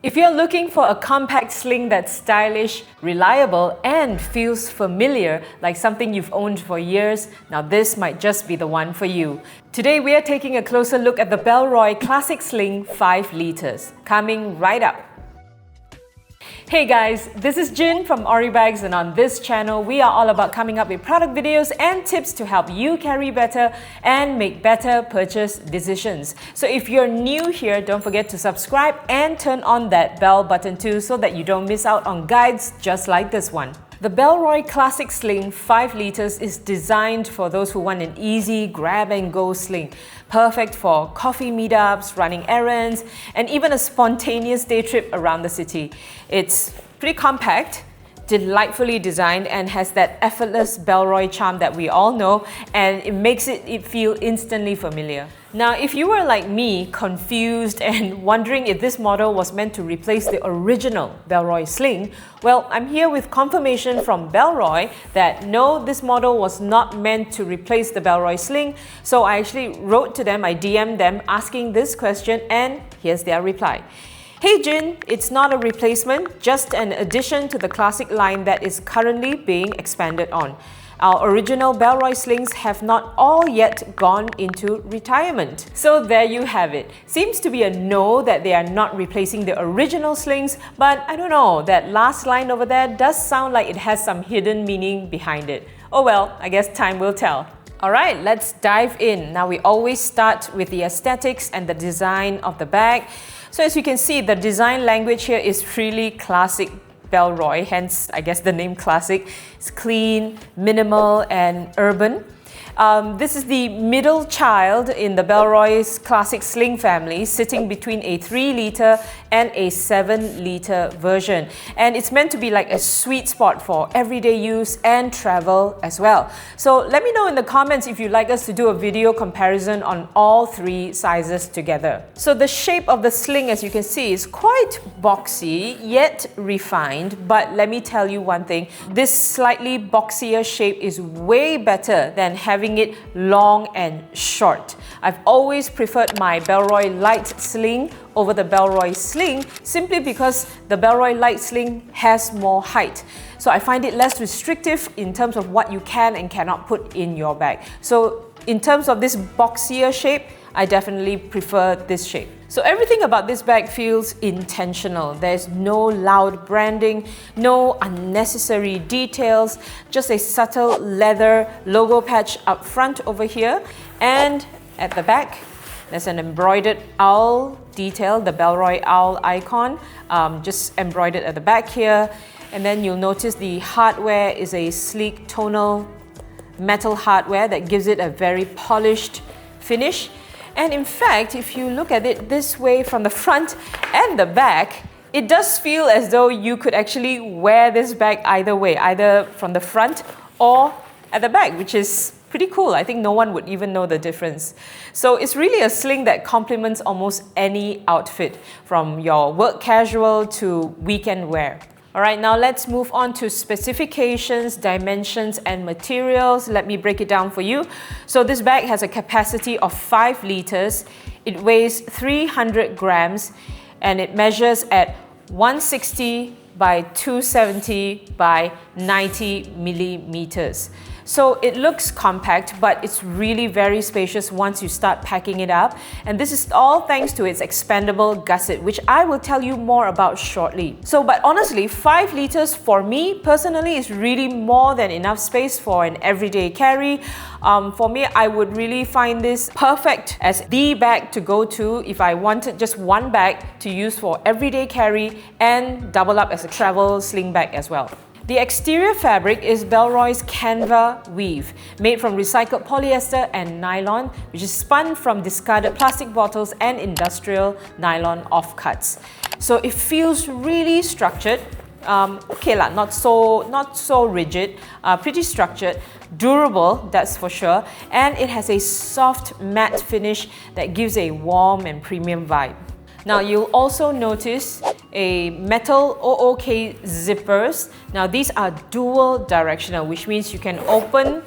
If you're looking for a compact sling that's stylish, reliable, and feels familiar, like something you've owned for years, now this might just be the one for you. Today we are taking a closer look at the Bellroy Classic Sling 5 liters, coming right up. Hey guys, this is Jin from Oribags, and on this channel we are all about coming up with product videos and tips to help you carry better and make better purchase decisions. So if you're new here, don't forget to subscribe and turn on that bell button too so that you don't miss out on guides just like this one. The Bellroy Classic Sling 5 liters is designed for those who want an easy grab-and-go sling. Perfect for coffee meetups, running errands, and even a spontaneous day trip around the city. It's pretty compact, delightfully designed, and has that effortless Bellroy charm that we all know, and it makes it feel instantly familiar. Now, if you were like me, confused and wondering if this model was meant to replace the original Bellroy Sling, well, I'm here with confirmation from Bellroy that no, this model was not meant to replace the Bellroy Sling. So I actually wrote to them, I DM'd them asking this question, and here's their reply. Hey Jin, it's not a replacement, just an addition to the classic line that is currently being expanded on. Our original Bellroy slings have not all yet gone into retirement. So there you have it. Seems to be a no that they are not replacing the original slings, but I don't know, that last line over there does sound like it has some hidden meaning behind it. Oh well, I guess time will tell. Alright, let's dive in. Now we always start with the aesthetics and the design of the bag. So as you can see, the design language here is really classic Bellroy, hence I guess the name classic. It's clean, minimal, and urban. This is the middle child in the Bellroy's Classic Sling family, sitting between a 3-liter and a 7-liter version. And it's meant to be like a sweet spot for everyday use and travel as well. So let me know in the comments if you'd like us to do a video comparison on all 3 sizes together. So the shape of the sling, as you can see, is quite boxy yet refined. But let me tell you one thing, this slightly boxier shape is way better than having it long and short. I've always preferred my Bellroy Lite sling over the Bellroy Sling simply because the Bellroy Lite sling has more height. So I find it less restrictive in terms of what you can and cannot put in your bag. So in terms of this boxier shape, I definitely prefer this shape. So everything about this bag feels intentional. There's no loud branding, no unnecessary details, just a subtle leather logo patch up front over here, and at the back there's an embroidered owl detail, the Bellroy owl icon, just embroidered at the back here. And then you'll notice the hardware is a sleek tonal metal hardware that gives it a very polished finish. And in fact, if you look at it this way from the front and the back, it does feel as though you could actually wear this bag either way, either from the front or at the back, which is pretty cool. I think no one would even know the difference. So it's really a sling that complements almost any outfit, from your work casual to weekend wear. Alright, now let's move on to specifications, dimensions, and materials. Let me break it down for you. So this bag has a capacity of 5 liters. It weighs 300 grams and it measures at 160 by 270 by 90 millimeters. So it looks compact, but it's really very spacious once you start packing it up. And this is all thanks to its expandable gusset, which I will tell you more about shortly. So, but honestly, 5 liters for me personally is really more than enough space for an everyday carry. For me, I would really find this perfect as the bag to go to if I wanted just one bag to use for everyday carry and double up as a travel sling bag as well. The exterior fabric is Bellroy's Canva Weave, made from recycled polyester and nylon, which is spun from discarded plastic bottles and industrial nylon offcuts. So it feels really structured. Okay lah, not so rigid, pretty structured, durable, that's for sure, and it has a soft matte finish that gives a warm and premium vibe. Now you'll also notice a metal OOK zippers. Now these are dual directional, which means you can open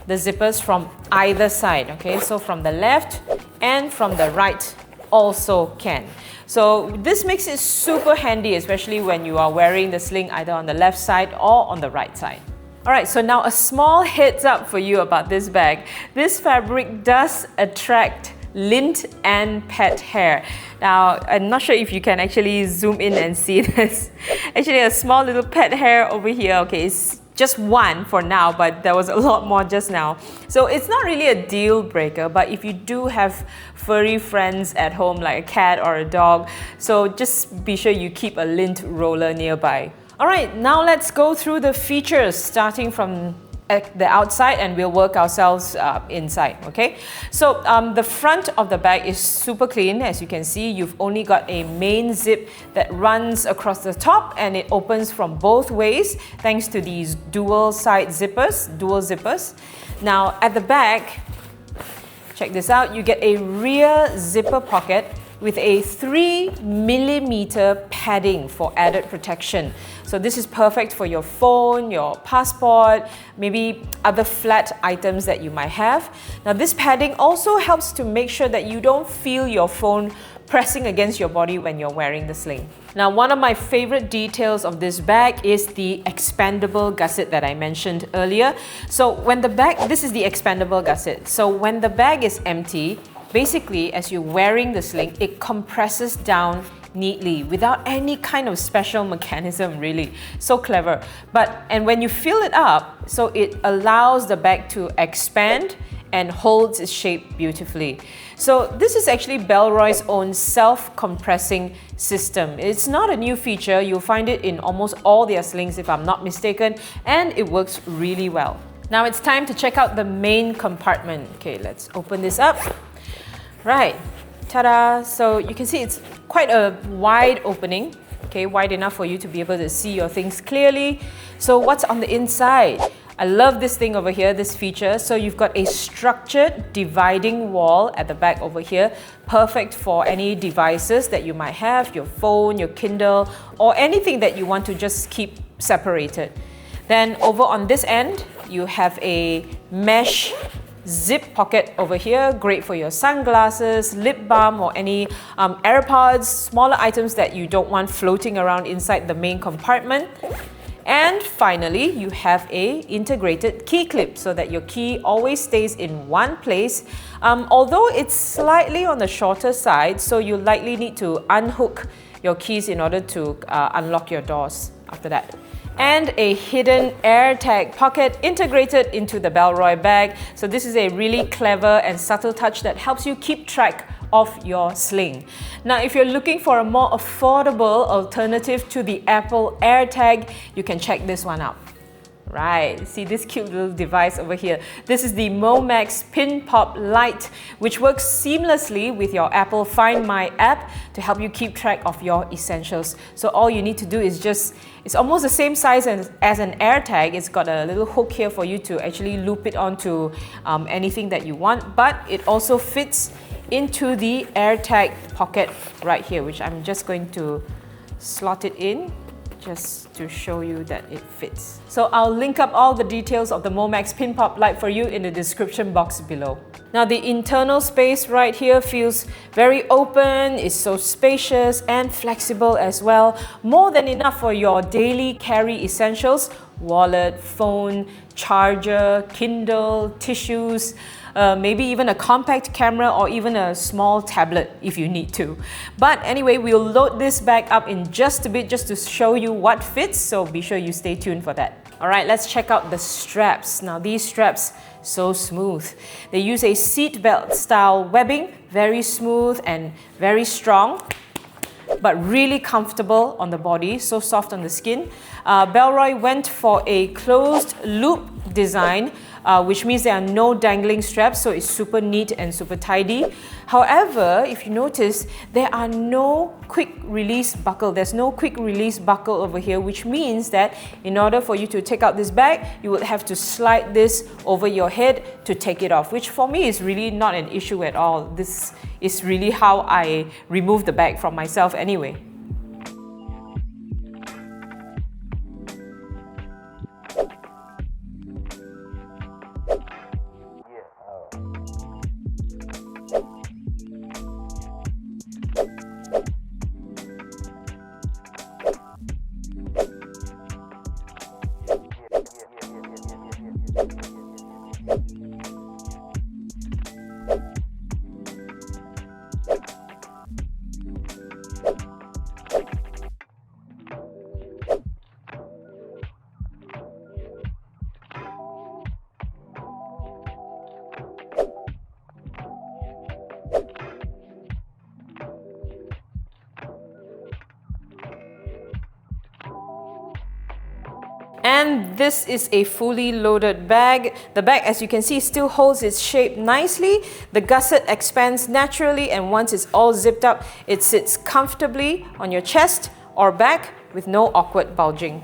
the zippers from either side, okay? So from the left and from the right also can. So this makes it super handy, especially when you are wearing the sling either on the left side or on the right side. Alright, so now a small heads up for you about this bag. This fabric does attract lint and pet hair. Now, I'm not sure if you can actually zoom in and see this. Actually, a small little pet hair over here. Okay, it's just one for now, but there was a lot more just now. So it's not really a deal breaker, but if you do have furry friends at home like a cat or a dog, so just be sure you keep a lint roller nearby. Alright, now let's go through the features starting from the outside and we'll work ourselves inside, okay? So the front of the bag is super clean. As you can see, you've only got a main zip that runs across the top and it opens from both ways thanks to these dual zippers. Now at the back, check this out, you get a rear zipper pocket with a 3mm padding for added protection. So this is perfect for your phone, your passport, maybe other flat items that you might have. Now this padding also helps to make sure that you don't feel your phone pressing against your body when you're wearing the sling. Now one of my favorite details of this bag is the expandable gusset that I mentioned earlier. So when the bag, this is the expandable gusset. So when the bag is empty, basically as you're wearing the sling, it compresses down neatly without any kind of special mechanism really. So clever. And when you fill it up, so it allows the bag to expand and holds its shape beautifully. So this is actually Bellroy's own self-compressing system. It's not a new feature. You'll find it in almost all their slings if I'm not mistaken, and it works really well. Now it's time to check out the main compartment. Okay, let's open this up. Right, ta-da! So you can see it's quite a wide opening, okay, wide enough for you to be able to see your things clearly. So what's on the inside? I love this thing over here, this feature. So you've got a structured dividing wall at the back over here, perfect for any devices that you might have, your phone, your Kindle, or anything that you want to just keep separated. Then over on this end, you have a mesh zip pocket over here, great for your sunglasses, lip balm, or any AirPods, smaller items that you don't want floating around inside the main compartment. And finally, you have a integrated key clip so that your key always stays in one place. Although it's slightly on the shorter side, so you likely need to unhook your keys in order to unlock your doors after that. And a hidden AirTag pocket integrated into the Bellroy bag. So this is a really clever and subtle touch that helps you keep track of your sling. Now, if you're looking for a more affordable alternative to the Apple AirTag, you can check this one out. Right, see this cute little device over here. This is the Momax PinPop Lite, which works seamlessly with your Apple Find My app to help you keep track of your essentials. So all you need to do is it's almost the same size as an AirTag. It's got a little hook here for you to actually loop it onto anything that you want, but it also fits into the AirTag pocket right here, which I'm just going to slot it in just to show you that it fits. So I'll link up all the details of the Momax PinPop Lite for you in the description box below. Now the internal space right here feels very open, it's so spacious and flexible as well. More than enough for your daily carry essentials, wallet, phone, charger, Kindle, tissues, maybe even a compact camera or even a small tablet if you need to. But anyway, we'll load this bag up in just a bit just to show you what fits, so be sure you stay tuned for that. Alright, let's check out the straps. Now these straps, so smooth. They use a seat belt style webbing, very smooth and very strong, but really comfortable on the body, so soft on the skin. Bellroy went for a closed loop design, which means there are no dangling straps, so it's super neat and super tidy. However, if you notice, there are no quick release buckle. There's no quick release buckle over here, which means that in order for you to take out this bag, you would have to slide this over your head to take it off, which for me is really not an issue at all. This is really how I remove the bag from myself anyway. And this is a fully loaded bag. The bag, as you can see, still holds its shape nicely. The gusset expands naturally, and once it's all zipped up, it sits comfortably on your chest or back with no awkward bulging.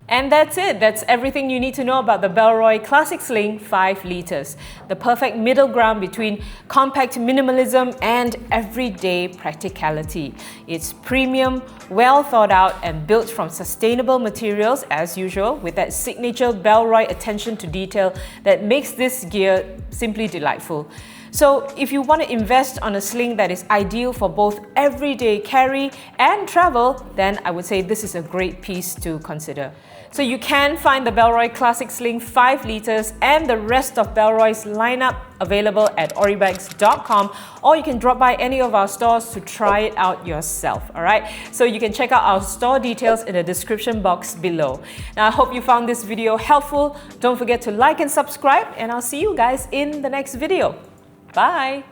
And that's it. That's everything you need to know about the Bellroy Classic Sling 5 liters. The perfect middle ground between compact minimalism and everyday practicality. It's premium, well thought out, and built from sustainable materials as usual, with that signature Bellroy attention to detail that makes this gear simply delightful. So if you want to invest on a sling that is ideal for both everyday carry and travel, then I would say this is a great piece to consider. So you can find the Bellroy Classic Sling 5 liters and the rest of Bellroy's lineup available at oribags.com, or you can drop by any of our stores to try it out yourself, alright? So you can check out our store details in the description box below. Now I hope you found this video helpful. Don't forget to like and subscribe, and I'll see you guys in the next video. Bye!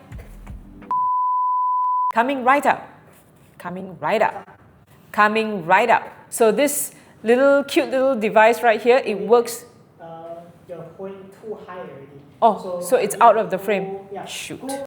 Coming right up. Coming right up. Coming right up. So this cute little device right here, it works. You're going too high already. Oh, so it's out of the frame. Yeah. Shoot.